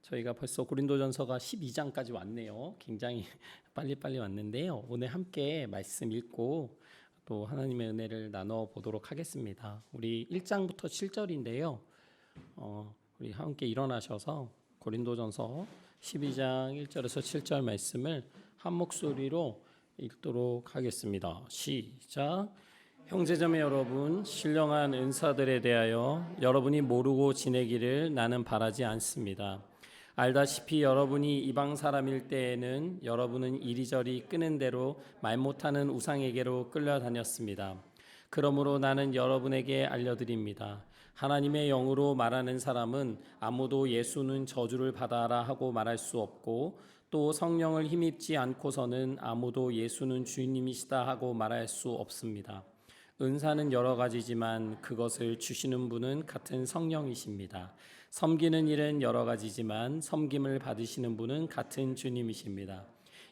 저희가 벌써 고린도전서가 12장까지 왔네요. 굉장히 빨리빨리 왔는데요. 오늘 함께 말씀 읽고 또 하나님의 은혜를 나눠 보도록 하겠습니다. 우리 1장부터 7절인데요. 우리 함께 일어나셔서 고린도전서 12장 1절에서 7절 말씀을 한 목소리로 읽도록 하겠습니다. 시작. 형제자매 여러분, 신령한 은사들에 대하여 여러분이 모르고 지내기를 나는 바라지 않습니다. 알다시피 여러분이 이방 사람일 때에는 여러분은 이리저리 끄는 대로 말 못하는 우상에게로 끌려다녔습니다. 그러므로 나는 여러분에게 알려드립니다. 하나님의 영으로 말하는 사람은 아무도 예수는 저주를 받아라 하고 말할 수 없고, 또 성령을 힘입지 않고서는 아무도 예수는 주님이시다 하고 말할 수 없습니다. 은사는 여러 가지지만 그것을 주시는 분은 같은 성령이십니다. 섬기는 일은 여러 가지지만 섬김을 받으시는 분은 같은 주님이십니다.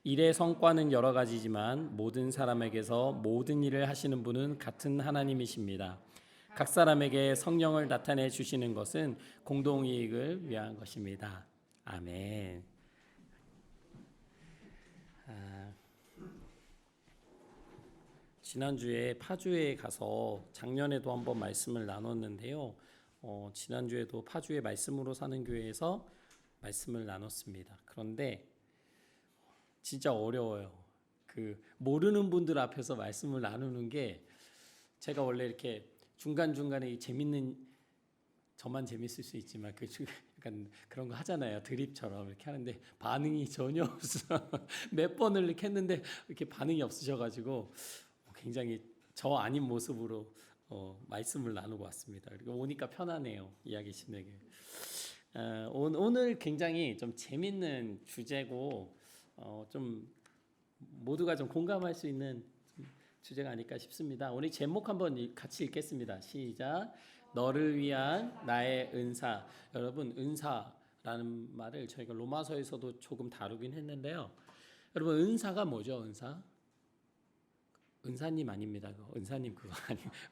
일의 성과는 여러 가지지만 모든 사람에게서 모든 일을 하시는 분은 같은 하나님이십니다. 각 사람에게 성령을 나타내 주시는 것은 공동이익을 위한 것입니다. 아멘. 지난주에 파주에 가서 작년에도 한번 말씀을 나눴는데요. 지난주에도 파주의 말씀으로 사는 교회에서 말씀을 나눴습니다. 그런데 진짜 어려워요. 모르는 분들 앞에서 말씀을 나누는 게, 제가 원래 이렇게 중간중간에 재밌는, 저만 재밌을 수 있지만 약간 그런 거 하잖아요. 드립처럼 이렇게 하는데 반응이 전혀 없어. 몇 번을 이렇게 했는데 이렇게 반응이 없으셔가지고 굉장히 저 아닌 모습으로 말씀을 나누고 왔습니다. 그리고 오니까 편하네요. 이야기 신에게. 오늘 굉장히 좀 재밌는 주제고 좀 모두가 좀 공감할 수 있는 주제가 아닐까 싶습니다. 오늘 제목 한번 같이 읽겠습니다. 시작. 너를 위한 나의 은사. 여러분, 은사라는 말을 저희가 로마서에서도 조금 다루긴 했는데요. 여러분, 은사가 뭐죠? 은사님 아닙니다. 은사님 그거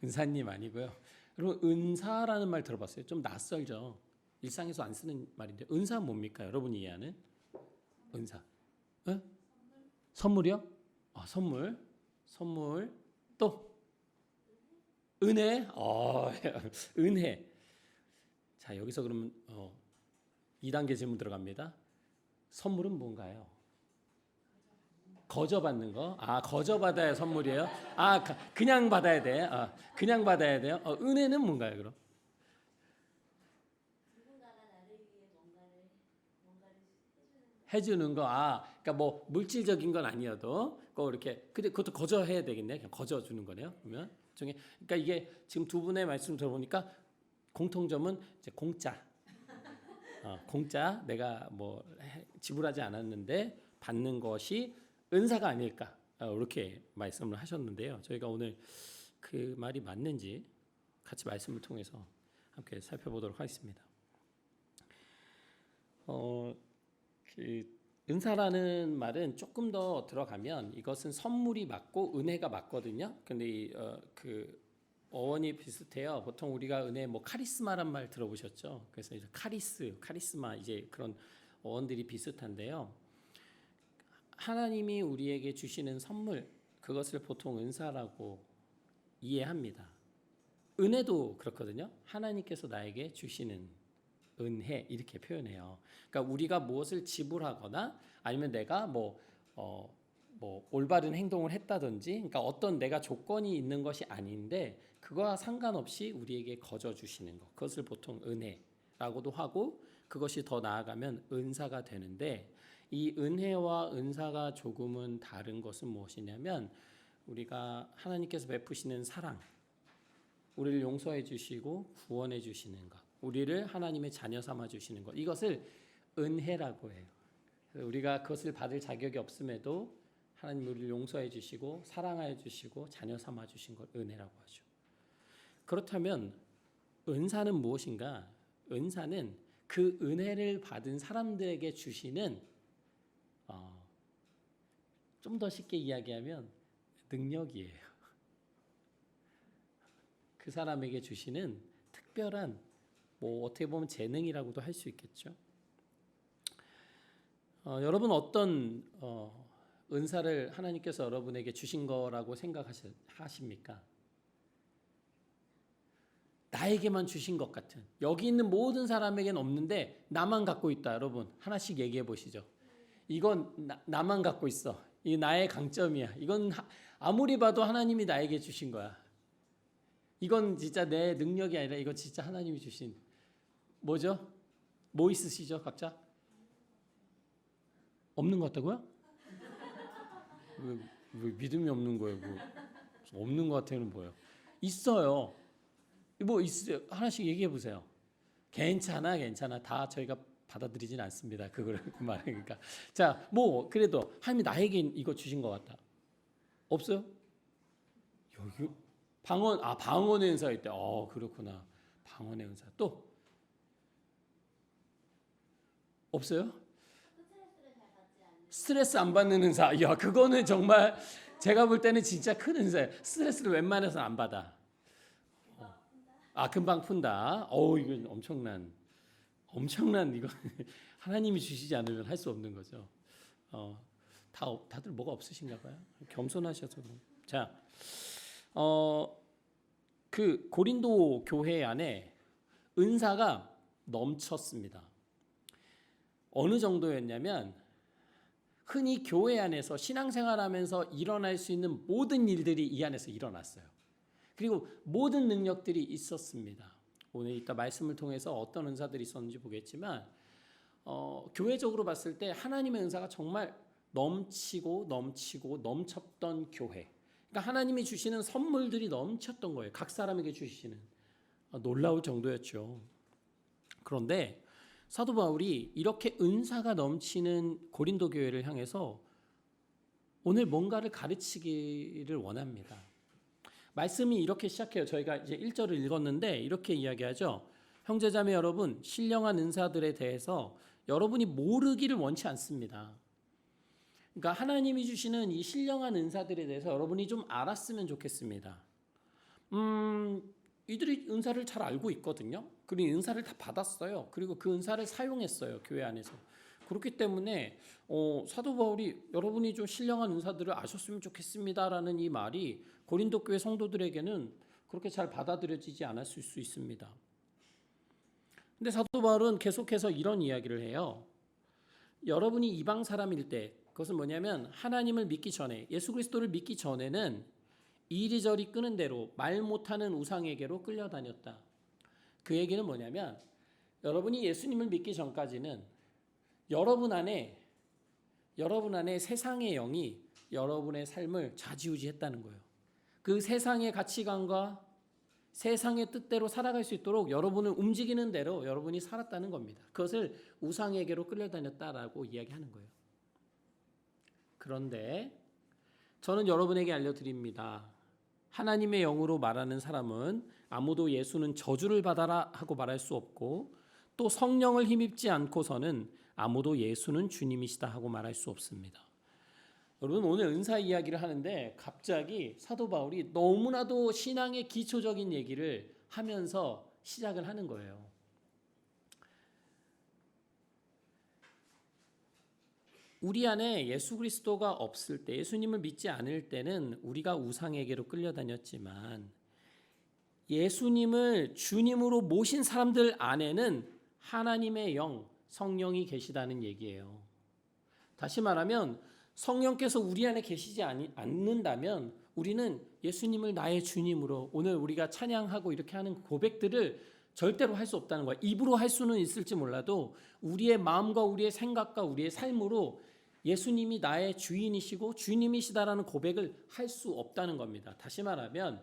은사님 아니고요. 여러분, 은사라는 말 들어봤어요? 좀 낯설죠. 일상에서 안 쓰는 말인데, 은사 뭡니까? 여러분이 이해하는 은사. 선물이요? 선물. 또 은혜. 은혜. 자, 여기서 그러면 2단계 질문 들어갑니다. 선물은 뭔가요? 거저 받는 거? 거저 받아야 선물이에요? 그냥 받아야 돼. 그냥 받아야 돼요. 은혜는 뭔가요, 그럼? 누군가가 나를 위해 뭔가를 해주는 거. 그러니까 뭐 물질적인 건 아니어도 꼭 이렇게, 근데 그것도 거저 해야 되겠네. 그냥 거저 주는 거네요. 그러면 중에, 그러니까 이게 지금 두 분의 말씀 들어보니까 공통점은 이제 공짜. 공짜. 내가 뭐 지불하지 않았는데 받는 것이 은사가 아닐까, 이렇게 말씀을 하셨는데요. 저희가 오늘 그 말이 맞는지 같이 말씀을 통해서 함께 살펴보도록 하겠습니다. 은사라는 말은 조금 더 들어가면 이것은 선물이 맞고 은혜가 맞거든요. 근데 그 어원이 비슷해요. 보통 우리가 은혜, 뭐 카리스마란 말 들어보셨죠? 그래서 이제 카리스마 이제 그런 어원들이 비슷한데요. 하나님이 우리에게 주시는 선물, 그것을 보통 은사라고 이해합니다. 은혜도 그렇거든요. 하나님께서 나에게 주시는 은혜, 이렇게 표현해요. 그러니까 우리가 무엇을 지불하거나 아니면 내가 뭐 올바른 행동을 했다든지, 그러니까 어떤 내가 조건이 있는 것이 아닌데 그거와 상관없이 우리에게 거저 주시는 것, 그것을 보통 은혜라고도 하고, 그것이 더 나아가면 은사가 되는데, 이 은혜와 은사가 조금은 다른 것은 무엇이냐면, 우리가 하나님께서 베푸시는 사랑, 우리를 용서해 주시고 구원해 주시는 것, 우리를 하나님의 자녀 삼아 주시는 것, 이것을 은혜라고 해요. 우리가 그것을 받을 자격이 없음에도 하나님 우리를 용서해 주시고 사랑하여 주시고 자녀 삼아 주신 걸 은혜라고 하죠. 그렇다면 은사는 무엇인가? 은사는 그 은혜를 받은 사람들에게 주시는, 좀 더 쉽게 이야기하면 능력이에요. 그 사람에게 주시는 특별한, 뭐 어떻게 보면 재능이라고도 할 수 있겠죠. 여러분 어떤 은사를 하나님께서 여러분에게 주신 거라고 생각하십니까? 나에게만 주신 것 같은, 여기 있는 모든 사람에게는 없는데 나만 갖고 있다. 여러분 하나씩 얘기해 보시죠. 이건 나만 갖고 있어. 이 나의 강점이야. 이건 아무리 봐도 하나님이 나에게 주신 거야. 이건 진짜 내 능력이 아니라 이건 진짜 하나님이 주신, 뭐죠? 뭐 있으시죠 각자? 없는 것 같다고요? 왜 믿음이 없는 거예요? 뭐 없는 것 같아요는 뭐예요? 있어요. 뭐 있어요? 하나씩 얘기해 보세요. 괜찮아. 다 저희가 받아들이진 않습니다. 그거를 말하니까. 자, 뭐 그래도 하나님이 나에게 이거 주신 것 같다. 없어요? 여기 방언의 은사가 있대. 그렇구나. 방언의 은사. 또 없어요? 스트레스 안 받는 은사. 야, 그거는 정말 제가 볼 때는 진짜 큰 은사예요. 스트레스를 웬만해서는 안 받아. 금방 푼다. 이건 엄청난 이거 하나님이 주시지 않으면 할 수 없는 거죠. 다들 뭐가 없으신가 봐요. 겸손하셔서. 자, 그 고린도 교회 안에 은사가 넘쳤습니다. 어느 정도였냐면 흔히 교회 안에서 신앙생활하면서 일어날 수 있는 모든 일들이 이 안에서 일어났어요. 그리고 모든 능력들이 있었습니다. 오늘 이따 말씀을 통해서 어떤 은사들이 있었는지 보겠지만 교회적으로 봤을 때 하나님의 은사가 정말 넘치고 넘쳤던 교회. 그러니까 하나님이 주시는 선물들이 넘쳤던 거예요. 각 사람에게 주시는. 놀라울 정도였죠. 그런데 사도 바울이 이렇게 은사가 넘치는 고린도 교회를 향해서 오늘 뭔가를 가르치기를 원합니다. 말씀이 이렇게 시작해요. 저희가 이제 1절을 읽었는데 이렇게 이야기하죠. 형제자매 여러분, 신령한 은사들에 대해서 여러분이 모르기를 원치 않습니다. 그러니까 하나님이 주시는 이 신령한 은사들에 대해서 여러분이 좀 알았으면 좋겠습니다. 이들이 은사를 잘 알고 있거든요. 그리고 은사를 다 받았어요. 그리고 그 은사를 사용했어요. 교회 안에서. 그렇기 때문에 사도 바울이 여러분이 좀 신령한 은사들을 아셨으면 좋겠습니다라는 이 말이 고린도 교회 성도들에게는 그렇게 잘 받아들여지지 않았을 수 있습니다. 근데 사도 바울은 계속해서 이런 이야기를 해요. 여러분이 이방 사람일 때, 그것은 뭐냐면 하나님을 믿기 전에, 예수 그리스도를 믿기 전에는 이리저리 끄는 대로 말 못하는 우상에게로 끌려다녔다. 그 얘기는 뭐냐면 여러분이 예수님을 믿기 전까지는 여러분 안에 세상의 영이 여러분의 삶을 좌지우지했다는 거예요. 그 세상의 가치관과 세상의 뜻대로 살아갈 수 있도록 여러분을 움직이는 대로 여러분이 살았다는 겁니다. 그것을 우상에게로 끌려다녔다라고 이야기하는 거예요. 그런데 저는 여러분에게 알려드립니다. 하나님의 영으로 말하는 사람은 아무도 예수는 저주를 받아라 하고 말할 수 없고, 또 성령을 힘입지 않고서는 아무도 예수는 주님이시다 하고 말할 수 없습니다. 여러분, 오늘 은사 이야기를 하는데 갑자기 사도 바울이 너무나도 신앙의 기초적인 얘기를 하면서 시작을 하는 거예요. 우리 안에 예수 그리스도가 없을 때, 예수님을 믿지 않을 때는 우리가 우상에게로 끌려다녔지만 예수님을 주님으로 모신 사람들 안에는 하나님의 영, 성령이 계시다는 얘기예요. 다시 말하면 성령께서 우리 안에 계시지 않는다면 우리는 예수님을 나의 주님으로, 오늘 우리가 찬양하고 이렇게 하는 고백들을 절대로 할 수 없다는 거야. 입으로 할 수는 있을지 몰라도 우리의 마음과 우리의 생각과 우리의 삶으로 예수님이 나의 주인이시고 주님이시다라는 고백을 할 수 없다는 겁니다. 다시 말하면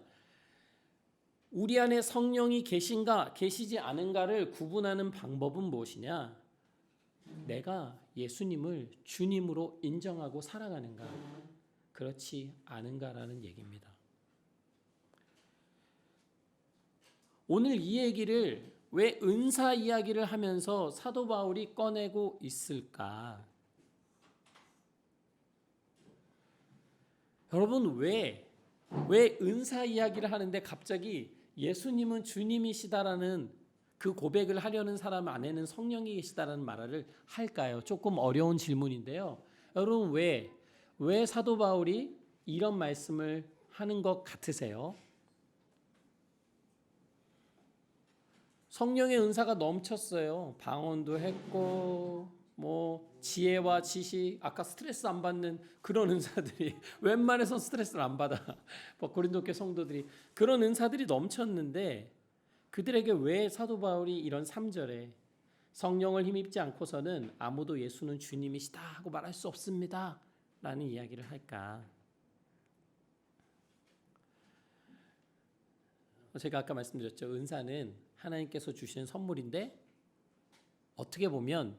우리 안에 성령이 계신가 계시지 않은가를 구분하는 방법은 무엇이냐? 내가 예수님을 주님으로 인정하고 살아가는가, 그렇지 않은가라는 얘기입니다. 오늘 이 얘기를 왜 은사 이야기를 하면서 사도 바울이 꺼내고 있을까? 여러분, 왜 은사 이야기를 하는데 갑자기 예수님은 주님이시다라는 그 고백을 하려는 사람 안에는 성령이 계시다는 말을 할까요? 조금 어려운 질문인데요. 여러분 왜 사도 바울이 이런 말씀을 하는 것 같으세요? 성령의 은사가 넘쳤어요. 방언도 했고 지혜와 지식, 아까 스트레스 안 받는 그런 은사들이 웬만해서 스트레스를 안 받아. 고린도교 성도들이 그런 은사들이 넘쳤는데 그들에게 왜 사도 바울이 이런 3절에 성령을 힘입지 않고서는 아무도 예수는 주님이시다 하고 말할 수 없습니다 라는 이야기를 할까? 제가 아까 말씀드렸죠. 은사는 하나님께서 주시는 선물인데 어떻게 보면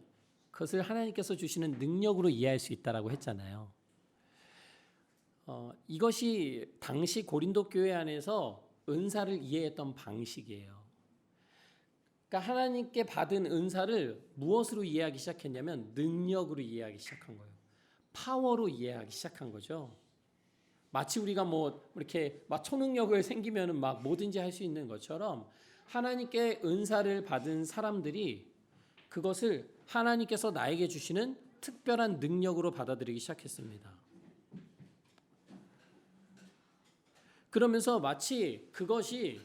그것을 하나님께서 주시는 능력으로 이해할 수 있다라고 했잖아요. 이것이 당시 고린도 교회 안에서 은사를 이해했던 방식이에요. 그러니까 하나님께 받은 은사를 무엇으로 이해하기 시작했냐면 능력으로 이해하기 시작한 거예요. 파워로 이해하기 시작한 거죠. 마치 우리가 이렇게 초능력을 생기면은 뭐든지 할 수 있는 것처럼 하나님께 은사를 받은 사람들이 그것을 하나님께서 나에게 주시는 특별한 능력으로 받아들이기 시작했습니다. 그러면서 마치 그것이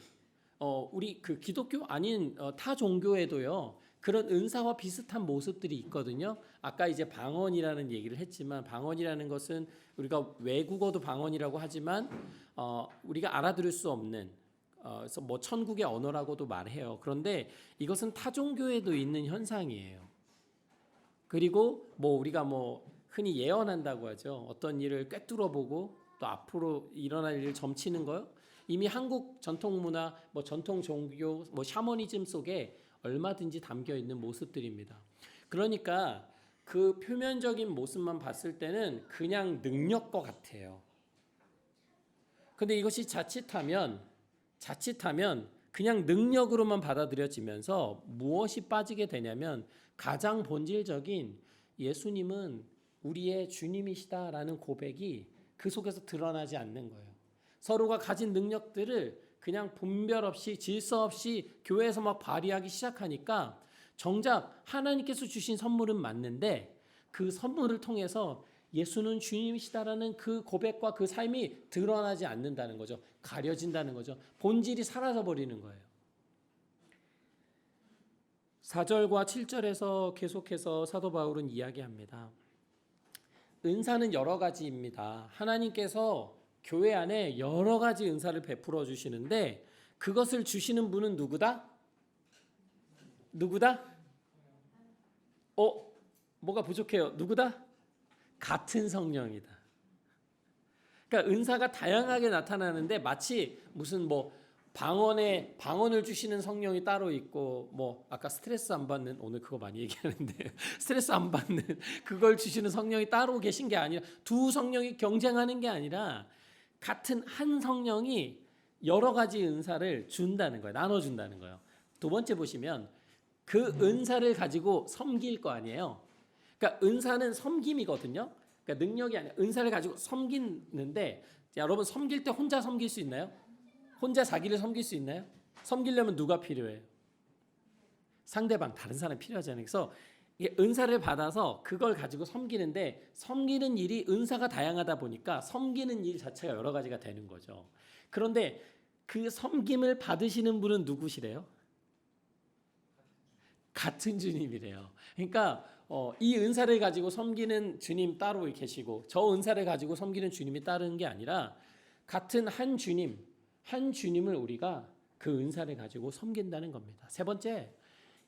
우리 그 기독교 아닌 타 종교에도요 그런 은사와 비슷한 모습들이 있거든요. 아까 이제 방언이라는 얘기를 했지만 방언이라는 것은 우리가 외국어도 방언이라고 하지만 우리가 알아들을 수 없는 그래서 천국의 언어라고도 말해요. 그런데 이것은 타 종교에도 있는 현상이에요. 그리고 우리가 흔히 예언한다고 하죠. 어떤 일을 꿰뚫어 보고 또 앞으로 일어날 일을 점치는 거요. 이미 한국 전통 문화, 전통 종교, 샤머니즘 속에 얼마든지 담겨 있는 모습들입니다. 그러니까 그 표면적인 모습만 봤을 때는 그냥 능력과 같아요. 근데 이것이 자칫하면 그냥 능력으로만 받아들여지면서 무엇이 빠지게 되냐면 가장 본질적인 예수님은 우리의 주님이시다라는 고백이 그 속에서 드러나지 않는 거예요. 서로가 가진 능력들을 그냥 분별 없이 질서 없이 교회에서 발휘하기 시작하니까 정작 하나님께서 주신 선물은 맞는데 그 선물을 통해서 예수는 주님이시다라는 그 고백과 그 삶이 드러나지 않는다는 거죠. 가려진다는 거죠. 본질이 사라져 버리는 거예요. 4절과 7절에서 계속해서 사도 바울은 이야기합니다. 은사는 여러 가지입니다. 하나님께서 교회 안에 여러 가지 은사를 베풀어 주시는데 그것을 주시는 분은 누구다? 뭐가 부족해요? 누구다? 같은 성령이다. 그러니까 은사가 다양하게 나타나는데 마치 무슨 방언을 주시는 성령이 따로 있고 아까 스트레스 안 받는 오늘 그거 많이 얘기하는데 스트레스 안 받는 그걸 주시는 성령이 따로 계신 게 아니라 두 성령이 경쟁하는 게 아니라 같은 한 성령이 여러 가지 은사를 준다는 거예요. 나눠준다는 거예요. 두 번째 보시면 그 은사를 가지고 섬길 거 아니에요. 그러니까 은사는 섬김이거든요. 그러니까 능력이 아니라 은사를 가지고 섬기는데 여러분 섬길 때 혼자 섬길 수 있나요? 혼자 자기를 섬길 수 있나요? 섬기려면 누가 필요해요? 상대방, 다른 사람이 필요하잖아요. 그래서 은사를 받아서 그걸 가지고 섬기는데 섬기는 일이 은사가 다양하다 보니까 섬기는 일 자체가 여러 가지가 되는 거죠. 그런데 그 섬김을 받으시는 분은 누구시래요? 같은 주님이래요. 그러니까 이 은사를 가지고 섬기는 주님 따로 계시고 저 은사를 가지고 섬기는 주님이 다른 게 아니라 같은 한 주님을 우리가 그 은사를 가지고 섬긴다는 겁니다. 세 번째,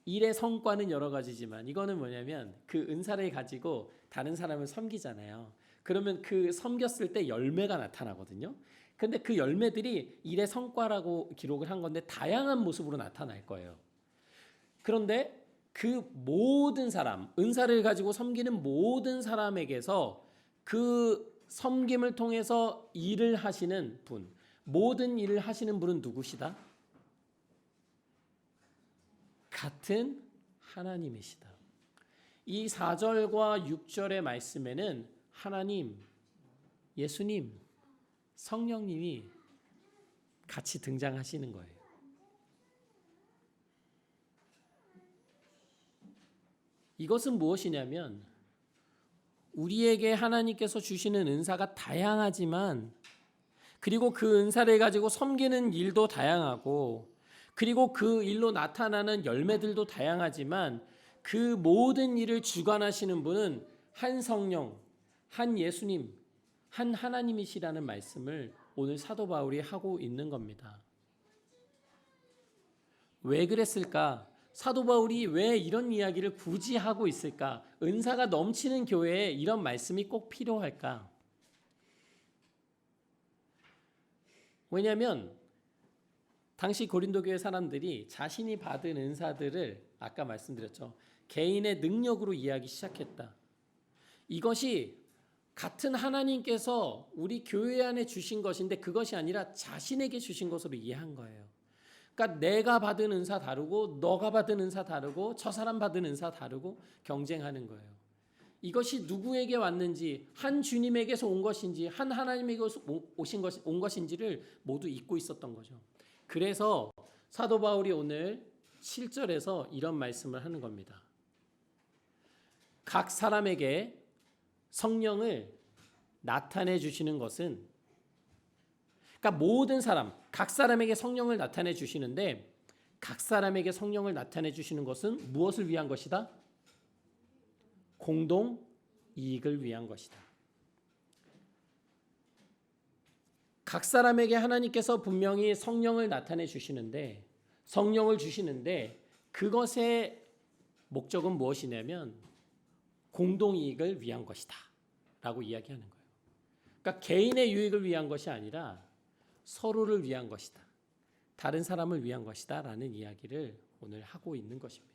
일의 성과는 여러 가지지만 이거는 뭐냐면 그 은사를 가지고 다른 사람을 섬기잖아요. 그러면 그 섬겼을 때 열매가 나타나거든요. 근데 그 열매들이 일의 성과라고 기록을 한 건데 다양한 모습으로 나타날 거예요. 그런데 그 모든 사람, 은사를 가지고 섬기는 모든 사람에게서 그 섬김을 통해서 일을 하시는 분, 모든 일을 하시는 분은 누구시다? 같은 하나님이시다. 이 4절과 6절의 말씀에는 하나님, 예수님, 성령님이 같이 등장하시는 거예요. 이것은 무엇이냐면 우리에게 하나님께서 주시는 은사가 다양하지만 그리고 그 은사를 가지고 섬기는 일도 다양하고 그리고 그 일로 나타나는 열매들도 다양하지만 그 모든 일을 주관하시는 분은 한 성령, 한 예수님, 한 하나님이시라는 말씀을 오늘 사도 바울이 하고 있는 겁니다. 왜 그랬을까? 사도 바울이 왜 이런 이야기를 굳이 하고 있을까? 은사가 넘치는 교회에 이런 말씀이 꼭 필요할까? 왜냐하면 당시 고린도 교회 사람들이 자신이 받은 은사들을 아까 말씀드렸죠. 개인의 능력으로 이해하기 시작했다. 이것이 같은 하나님께서 우리 교회 안에 주신 것인데 그것이 아니라 자신에게 주신 것으로 이해한 거예요. 그러니까 내가 받은 은사 다르고 너가 받은 은사 다르고 저 사람 받은 은사 다르고 경쟁하는 거예요. 이것이 누구에게 왔는지 한 주님에게서 온 것인지 한 하나님에게서 온 것인지를 모두 잊고 있었던 거죠. 그래서 사도 바울이 오늘 7절에서 이런 말씀을 하는 겁니다. 각 사람에게 성령을 나타내 주시는 것은 그러니까 모든 사람, 각 사람에게 성령을 나타내 주시는데 각 사람에게 성령을 나타내 주시는 것은 무엇을 위한 것이다? 공동 이익을 위한 것이다. 각 사람에게 하나님께서 분명히 성령을 나타내 주시는데 성령을 주시는데 그것의 목적은 무엇이냐면 공동 이익을 위한 것이다 라고 이야기하는 거예요. 그러니까 개인의 유익을 위한 것이 아니라 서로를 위한 것이다. 다른 사람을 위한 것이다 라는 이야기를 오늘 하고 있는 것입니다.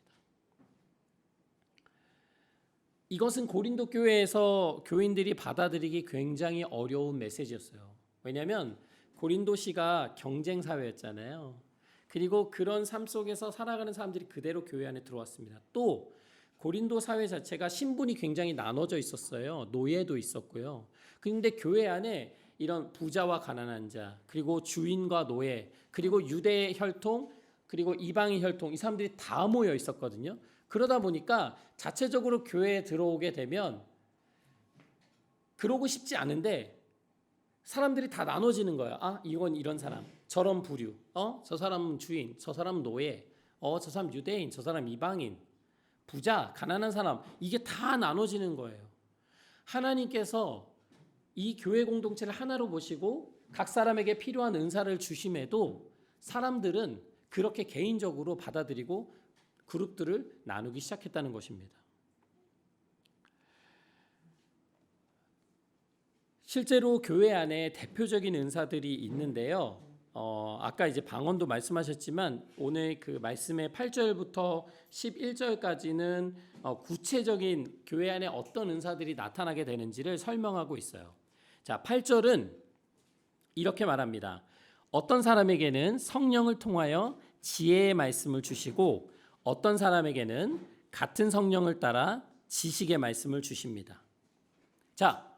이것은 고린도 교회에서 교인들이 받아들이기 굉장히 어려운 메시지였어요. 왜냐하면 고린도시가 경쟁 사회였잖아요. 그리고 그런 삶 속에서 살아가는 사람들이 그대로 교회 안에 들어왔습니다. 또 고린도 사회 자체가 신분이 굉장히 나눠져 있었어요. 노예도 있었고요. 그런데 교회 안에 이런 부자와 가난한 자, 그리고 주인과 노예, 그리고 유대 혈통, 그리고 이방인 혈통 이 사람들이 다 모여 있었거든요. 그러다 보니까 자체적으로 교회에 들어오게 되면 그러고 싶지 않은데 사람들이 다 나눠지는 거예요. 아, 이건 이런 사람, 저런 부류, 저 사람은 주인, 저 사람은 노예, 저 사람 유대인, 저 사람 이방인, 부자, 가난한 사람 이게 다 나눠지는 거예요. 하나님께서 이 교회 공동체를 하나로 보시고 각 사람에게 필요한 은사를 주심에도 사람들은 그렇게 개인적으로 받아들이고 그룹들을 나누기 시작했다는 것입니다. 실제로 교회 안에 대표적인 은사들이 있는데요. 아까 이제 방언도 말씀하셨지만 오늘 그 말씀의 8절부터 11절까지는 구체적인 교회 안에 어떤 은사들이 나타나게 되는지를 설명하고 있어요. 자, 8절은 이렇게 말합니다. 어떤 사람에게는 성령을 통하여 지혜의 말씀을 주시고 어떤 사람에게는 같은 성령을 따라 지식의 말씀을 주십니다. 자,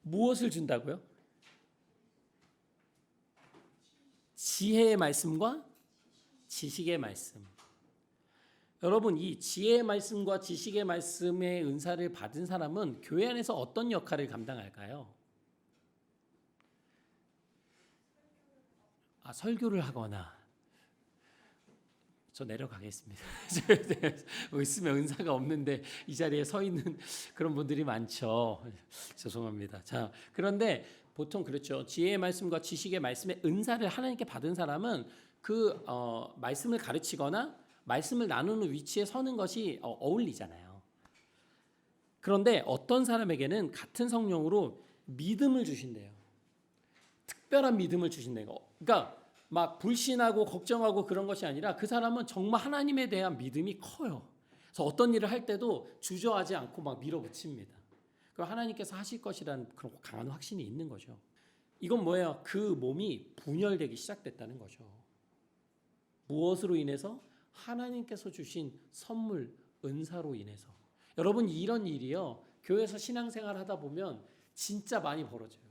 무엇을 준다고요? 지혜의 말씀과 지식의 말씀. 여러분, 이 지혜의 말씀과 지식의 말씀의 은사를 받은 사람은 교회 안에서 어떤 역할을 감당할까요? 설교를 하거나. 저 내려가겠습니다. 있으면 은사가 없는데 이 자리에 서 있는 그런 분들이 많죠. 죄송합니다. 자, 그런데 보통 그렇죠. 지혜의 말씀과 지식의 말씀의 은사를 하나님께 받은 사람은 그 말씀을 가르치거나 말씀을 나누는 위치에 서는 것이 어울리잖아요. 그런데 어떤 사람에게는 같은 성령으로 믿음을 주신대요. 특별한 믿음을 주신대요. 그러니까 막 불신하고 걱정하고 그런 것이 아니라 그 사람은 정말 하나님에 대한 믿음이 커요. 그래서 어떤 일을 할 때도 주저하지 않고 막 밀어붙입니다. 그럼 하나님께서 하실 것이라는 그런 강한 확신이 있는 거죠. 이건 뭐예요? 그 몸이 분열되기 시작됐다는 거죠. 무엇으로 인해서? 하나님께서 주신 선물, 은사로 인해서. 여러분, 이런 일이요, 교회에서 신앙생활 하다 보면 진짜 많이 벌어져요.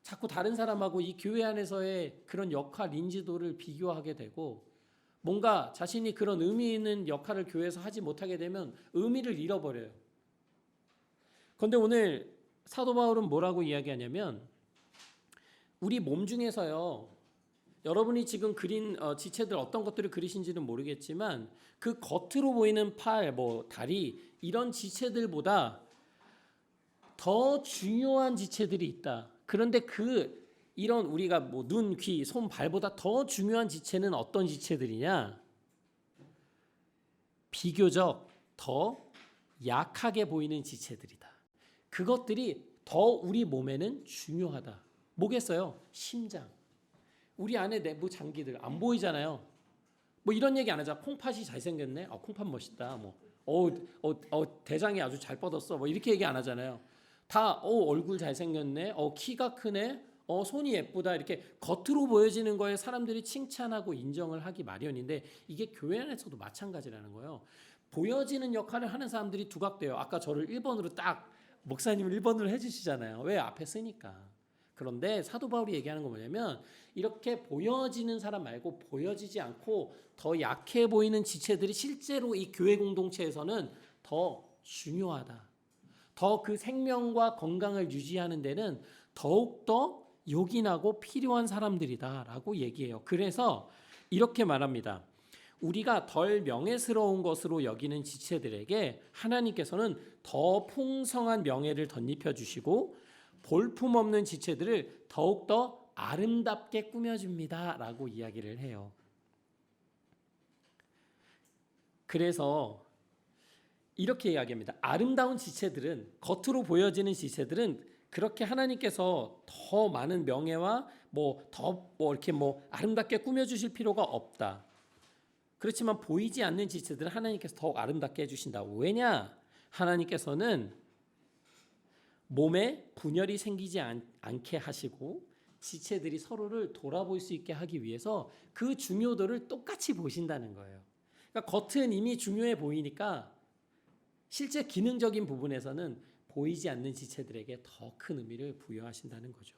자꾸 다른 사람하고 이 교회 안에서의 그런 역할, 인지도를 비교하게 되고 뭔가 자신이 그런 의미 있는 역할을 교회에서 하지 못하게 되면 의미를 잃어버려요. 그런데 오늘 사도 바울은 뭐라고 이야기하냐면 우리 몸 중에서요. 여러분이 지금 그린 지체들 어떤 것들을 그리신지는 모르겠지만 그 겉으로 보이는 팔, 다리 이런 지체들보다 더 중요한 지체들이 있다. 그런데 이런 우리가 눈, 귀, 손, 발보다 더 중요한 지체는 어떤 지체들이냐? 비교적 더 약하게 보이는 지체들이다. 그것들이 더 우리 몸에는 중요하다. 뭐겠어요? 심장. 우리 안에 내부 장기들 안 보이잖아요. 이런 얘기 안 하자. 콩팥이 잘생겼네. 콩팥 멋있다. 대장이 아주 잘 뻗었어. 이렇게 얘기 안 하잖아요. 다 얼굴 잘생겼네. 키가 크네. 손이 예쁘다. 이렇게 겉으로 보여지는 거에 사람들이 칭찬하고 인정을 하기 마련인데 이게 교회 안에서도 마찬가지라는 거예요. 보여지는 역할을 하는 사람들이 두각돼요. 아까 저를 1번으로 딱 목사님을 1번으로 해주시잖아요. 왜? 앞에 쓰니까. 그런데 사도 바울이 얘기하는 건 뭐냐면 이렇게 보여지는 사람 말고 보여지지 않고 더 약해 보이는 지체들이 실제로 이 교회 공동체에서는 더 중요하다. 더 그 생명과 건강을 유지하는 데는 더욱더 요긴하고 필요한 사람들이다라고 얘기해요. 그래서 이렇게 말합니다. 우리가 덜 명예스러운 것으로 여기는 지체들에게 하나님께서는 더 풍성한 명예를 덧입혀 주시고 볼품없는 지체들을 더욱더 아름답게 꾸며줍니다 라고 이야기를 해요. 그래서 이렇게 이야기합니다. 아름다운 지체들은, 겉으로 보여지는 지체들은 그렇게 하나님께서 더 많은 명예와 이렇게 아름답게 꾸며주실 필요가 없다. 그렇지만 보이지 않는 지체들은 하나님께서 더욱 아름답게 해주신다. 왜냐? 하나님께서는 몸에 분열이 생기지 않게 하시고 지체들이 서로를 돌아볼 수 있게 하기 위해서 그 중요도를 똑같이 보신다는 거예요. 그러니까 겉은 이미 중요해 보이니까 실제 기능적인 부분에서는 보이지 않는 지체들에게 더 큰 의미를 부여하신다는 거죠.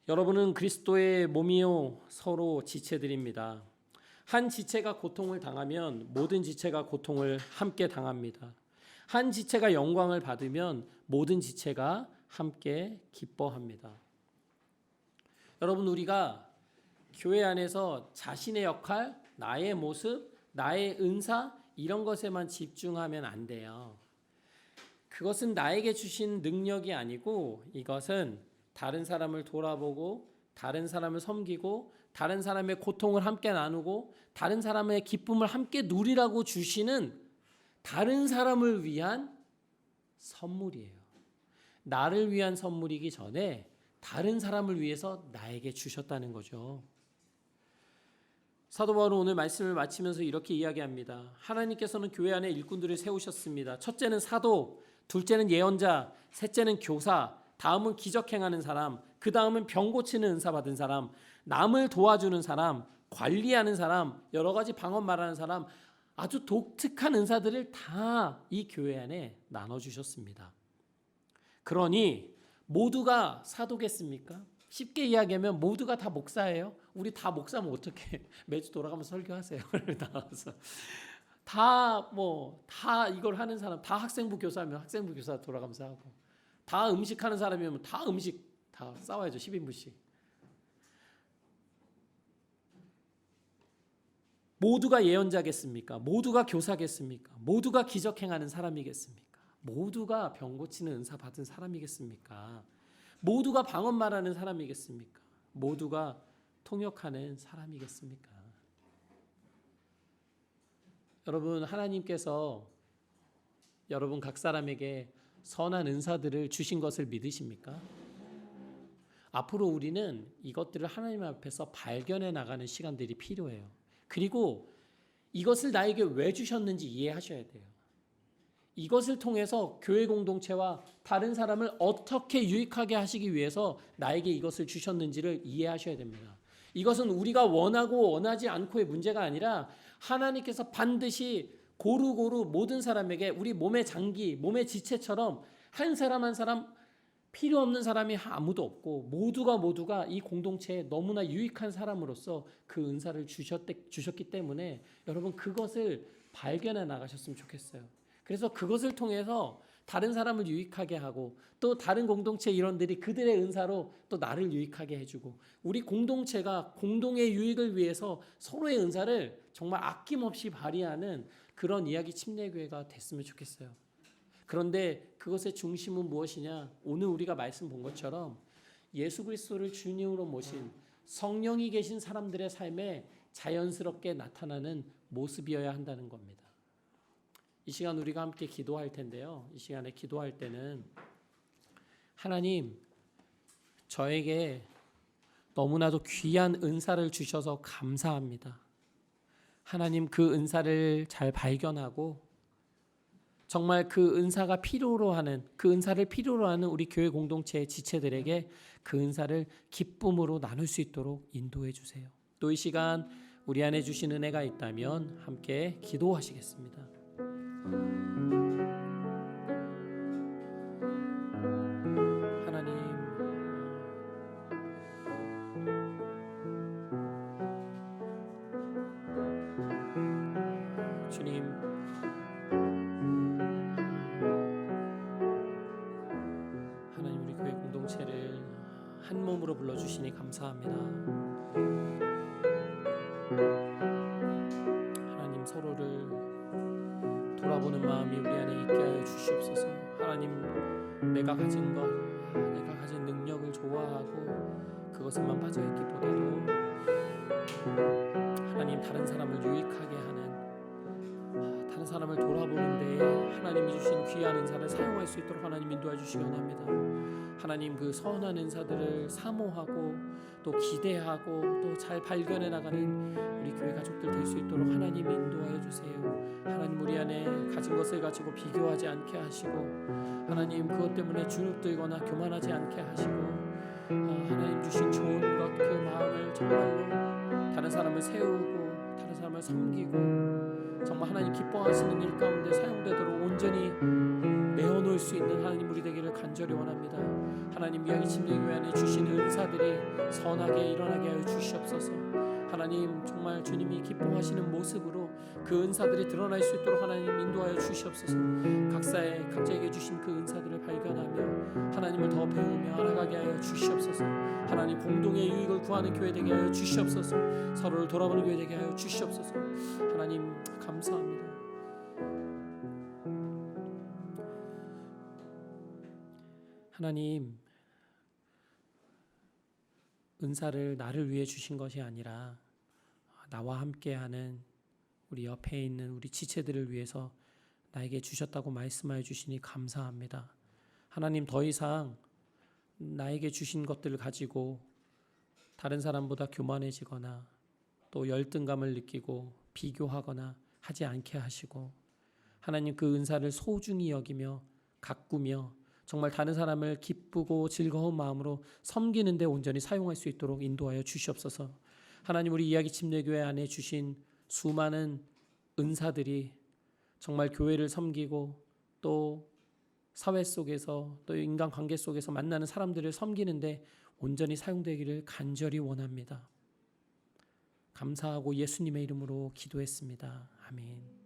여러분은 그리스도의 몸이요 서로 지체들입니다. 한 지체가 고통을 당하면 모든 지체가 고통을 함께 당합니다. 한 지체가 영광을 받으면 모든 지체가 함께 기뻐합니다. 여러분, 우리가 교회 안에서 자신의 역할, 나의 모습, 나의 은사 이런 것에만 집중하면 안 돼요. 그것은 나에게 주신 능력이 아니고 이것은 다른 사람을 돌아보고 다른 사람을 섬기고 다른 사람의 고통을 함께 나누고 다른 사람의 기쁨을 함께 누리라고 주시는 다른 사람을 위한 선물이에요. 나를 위한 선물이기 전에 다른 사람을 위해서 나에게 주셨다는 거죠. 사도 바울은 오늘 말씀을 마치면서 이렇게 이야기합니다. 하나님께서는 교회 안에 일꾼들을 세우셨습니다. 첫째는 사도, 둘째는 예언자, 셋째는 교사, 다음은 기적 행하는 사람, 그 다음은 병 고치는 은사 받은 사람, 남을 도와주는 사람, 관리하는 사람, 여러 가지 방언 말하는 사람, 아주 독특한 은사들을 다 이 교회 안에 나눠주셨습니다. 그러니 모두가 사도겠습니까? 쉽게 이야기하면 모두가 다 목사예요. 우리 다 목사면 어떻게 매주 돌아가면서 설교하세요? 나와서 다 이걸 하는 사람, 다 학생부 교사면 학생부 교사 돌아가면서 하고, 다 음식하는 사람이면 다 음식 다 싸워야죠. 10인분씩. 모두가 예언자겠습니까? 모두가 교사겠습니까? 모두가 기적 행하는 사람이겠습니까? 모두가 병 고치는 은사 받은 사람이겠습니까? 모두가 방언 말하는 사람이겠습니까? 모두가 통역하는 사람이겠습니까? 여러분, 하나님께서 여러분 각 사람에게 선한 은사들을 주신 것을 믿으십니까? 앞으로 우리는 이것들을 하나님 앞에서 발견해 나가는 시간들이 필요해요. 그리고 이것을 나에게 왜 주셨는지 이해하셔야 돼요. 이것을 통해서 교회 공동체와 다른 사람을 어떻게 유익하게 하시기 위해서 나에게 이것을 주셨는지를 이해하셔야 됩니다. 이것은 우리가 원하고 원하지 않고의 문제가 아니라 하나님께서 반드시 고루고루 모든 사람에게 우리 몸의 장기, 몸의 지체처럼 한 사람 한 사람 필요 없는 사람이 아무도 없고 모두가 이 공동체에 너무나 유익한 사람으로서 그 은사를 주셨기 때문에 여러분 그것을 발견해 나가셨으면 좋겠어요. 그래서 그것을 통해서 다른 사람을 유익하게 하고 또 다른 공동체 일원들이 그들의 은사로 또 나를 유익하게 해주고 우리 공동체가 공동의 유익을 위해서 서로의 은사를 정말 아낌없이 발휘하는 그런 이야기 침례교회가 됐으면 좋겠어요. 그런데 그것의 중심은 무엇이냐? 오늘 우리가 말씀 본 것처럼 예수 그리스도를 주님으로 모신 성령이 계신 사람들의 삶에 자연스럽게 나타나는 모습이어야 한다는 겁니다. 이 시간 우리가 함께 기도할 텐데요. 이 시간에 기도할 때는 하나님, 저에게 너무나도 귀한 은사를 주셔서 감사합니다. 하나님, 그 은사를 잘 발견하고 정말 그 은사를 필요로 하는 우리 교회 공동체의 지체들에게 그 은사를 기쁨으로 나눌 수 있도록 인도해 주세요. 또 이 시간 우리 안에 주신 은혜가 있다면 함께 기도하시겠습니다. 하나님, 주님, 하나님 우리 교회 공동체를 한 몸으로 불러주시니 감사합니다. 하나님, 서로를 돌아보는 마음이 우리 안에 있게 하여 주시옵소서. 하나님, 내가 가진 것, 내가 가진 능력을 좋아하고 그것에만 빠져있기보다도 하나님, 다른 사람을 유익하게 하는, 다른 사람을 돌아보는 데에 하나님이 주신 귀한 은사를 사용할 수 있도록 하나님 인도해 주시기 원합니다. 하나님, 그 선한 은사들을 사모하고 또 기대하고 또 잘 발견해 나가는 우리 교회 가족들 될 수 있도록 하나님 인도하여 주세요. 하나님, 우리 안에 가진 것을 가지고 비교하지 않게 하시고 하나님, 그것 때문에 주눅들거나 교만하지 않게 하시고 하나님 주신 좋은 것 그 마음을 정말로 다른 사람을 세우고 다른 사람을 섬기고 정말 하나님 기뻐하시는 일 가운데 사용되도록 온전히 내어놓을 수 있는 하나님 우리 되기를 간절히 원합니다. 하나님, 이야기 침례교회 안에 주신 은사들이 선하게 일어나게 하여 주시옵소서. 하나님, 정말 주님이 기뻐하시는 모습으로 그 은사들이 드러날 수 있도록 하나님 인도하여 주시옵소서. 각자에게 주신 그 은사들을 발견하며 하나님을 더 배우며 알아가게 하여 주시옵소서. 하나님, 공동의 유익을 구하는 교회 되게 하여 주시옵소서. 서로를 돌아보는 교회 되게 하여 주시옵소서. 하나님, 감사합니다. 하나님, 은사를 나를 위해 주신 것이 아니라 나와 함께하는 우리 옆에 있는 우리 지체들을 위해서 나에게 주셨다고 말씀하여 주시니 감사합니다. 하나님, 더 이상 나에게 주신 것들을 가지고 다른 사람보다 교만해지거나 또 열등감을 느끼고 비교하거나 하지 않게 하시고 하나님, 그 은사를 소중히 여기며 가꾸며 정말 다른 사람을 기쁘고 즐거운 마음으로 섬기는 데 온전히 사용할 수 있도록 인도하여 주시옵소서. 하나님, 우리 이야기 침례교회 안에 주신 수많은 은사들이 정말 교회를 섬기고 또 사회 속에서 또 인간관계 속에서 만나는 사람들을 섬기는데 온전히 사용되기를 간절히 원합니다. 감사하고 예수님의 이름으로 기도했습니다. 아멘.